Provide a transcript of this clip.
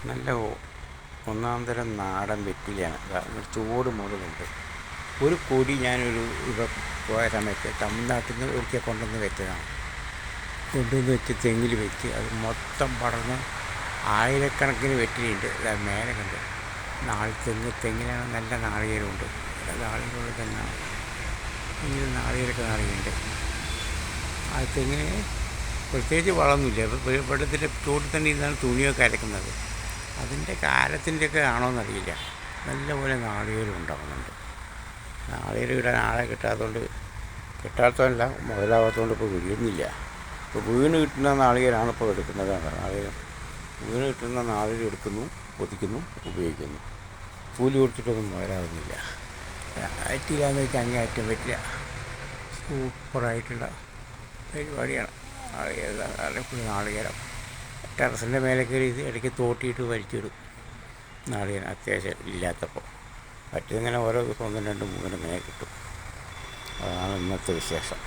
നല്ല ഒന്നാം തരം നാടൻ വെറ്റിലയാണ്. ചൂട് മുതലുണ്ട്. ഒരു കൊടി ഞാനൊരു പോയ സമയത്ത് തമിഴ്നാട്ടിൽ നിന്ന് ഒരിക്കൽ കൊണ്ടുവന്ന് വെച്ചതാണ്. കൊണ്ടുവന്ന് വെച്ച് തെങ്ങിൽ വെച്ച് അത് മൊത്തം പടർന്ന് ആയിരക്കണക്കിന് വെറ്റിലയുണ്ട്. മേലെ കണ്ട് തെങ്ങിനാണ് നല്ല നാളികേരമുണ്ട്. നാളികേരമുള്ള തെങ്ങാണ്. ഇങ്ങനെ നാളികേരമുണ്ട്. ആ തെങ്ങിന് പ്രത്യേകിച്ച് വളമൊന്നുമില്ല. വെള്ളത്തിൻ്റെ ചൂട്ടിൽ തന്നെ ഇരുന്നാണ് തുണിയൊക്കെ അലക്കുന്നത്. അതിൻ്റെ കാലത്തിൻ്റെയൊക്കെ ആണോയെന്നറിയില്ല. നല്ലപോലെ നാളികേരം ഉണ്ടാകുന്നുണ്ട്. നാളികേരം ഇടാൻ ആളെ കിട്ടാത്തതല്ല, മുതലാകാത്തതുകൊണ്ട് ഇപ്പോൾ വീഴുന്നില്ല. ഇപ്പോൾ വീണ് കിട്ടുന്ന നാളികേരമാണ് ഇപ്പോൾ എടുക്കുന്നത്. നാളികേരം വീണ് കിട്ടുന്ന നാളികേരം എടുക്കുന്നു, പൊതിക്കുന്നു, ഉപയോഗിക്കുന്നു. കൂലി കൊടുത്തിട്ടൊന്നും മുതലാകുന്നില്ല. ആയിട്ടില്ലാന്ന് വെച്ചാൽ അങ്ങേയറ്റം പറ്റില്ല. സൂപ്പറായിട്ടുള്ള പരിപാടിയാണ് നാളികേരം. ടെറസിൻ്റെ മേലെ കയറി ഇടയ്ക്ക് തോട്ടിയിട്ട് വലിച്ചിടും നാളികേരം അത്യാവശ്യം ഇല്ലാത്തപ്പോൾ. മറ്റേതിങ്ങനെ ഓരോ ദിവസം 1, 2, 3 ഇങ്ങനെ കിട്ടും. അതാണ് ഇന്നത്തെ വിശേഷം.